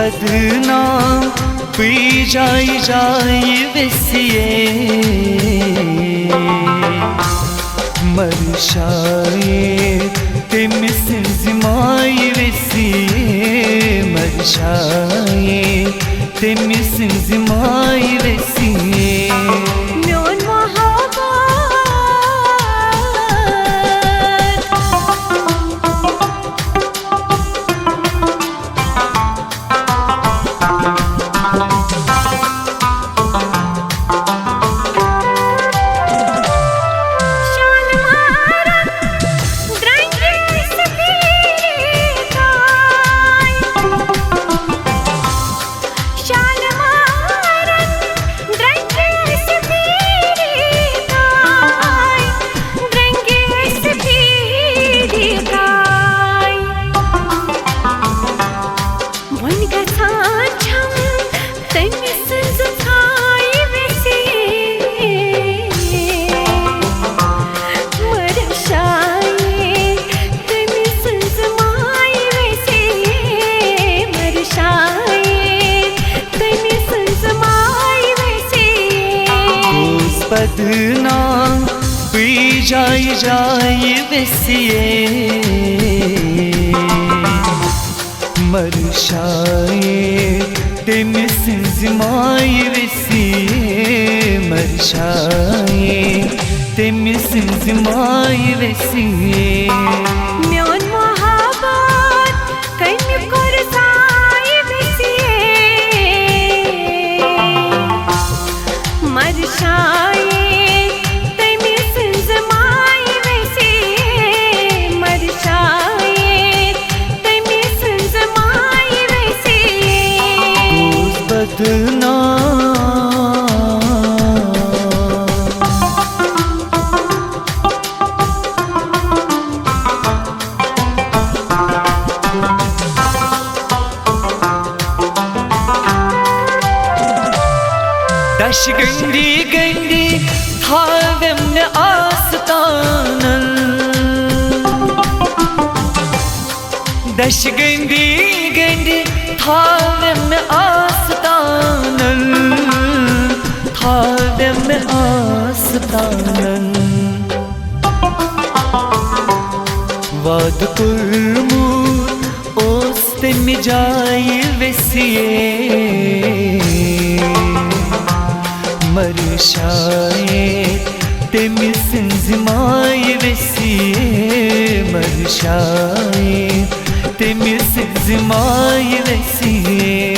bədnam Bıcay cay vesiye Marşay Temizsin zimay vesiye Marşay Temizsin zimay vesiye Bədnam Bıcay cay vesiye Marşay Temizsin zimay vesiye Marşay Temizsin zimay vesiye Daş gönlü gönlü tavemle astanın Daş gönlü gönlü tavemle astanın Tavemle astanın Vad kurmur ostemi cay vesiye Marşay Temizsin zimay vesiye Marşay Temizsin zimay vesiye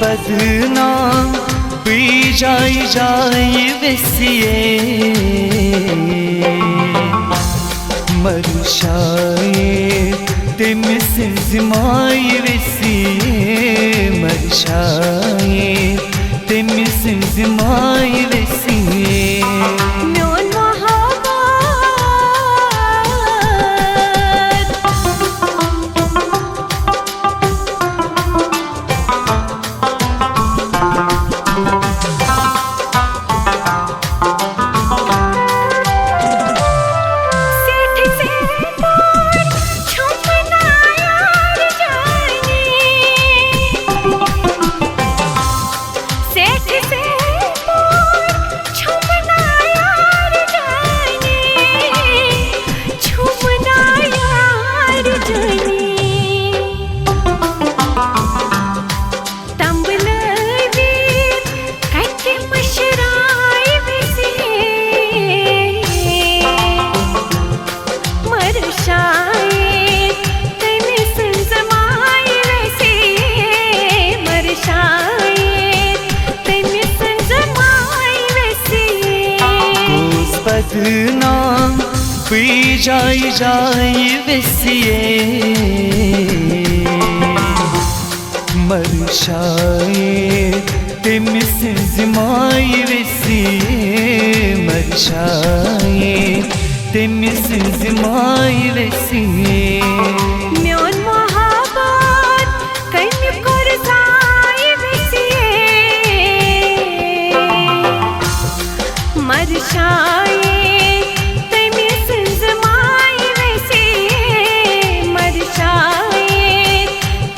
Bədnam Bıcay cay vesiye Marşay Temizsin zimay vesiye Marşay Temizsin zimay vesiye Bədnam Bıcay cay vesiye Marşay Temizsin zimay vesiye Marşay तेमी Synge my वेसिए म्योन मोहब्बत कन्य कर जाय वेसिए मर शाये तेमी Synge my वेसिए मर शाये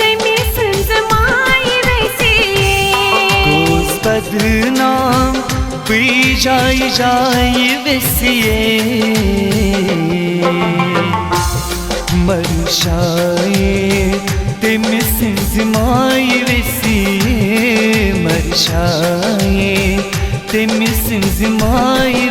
तेमी Synge my वेसिए गोस बदनाम P जाय वेसिए मर शाये तेमी सिंज माय वेसिए मर शाये तेमी सिंज माय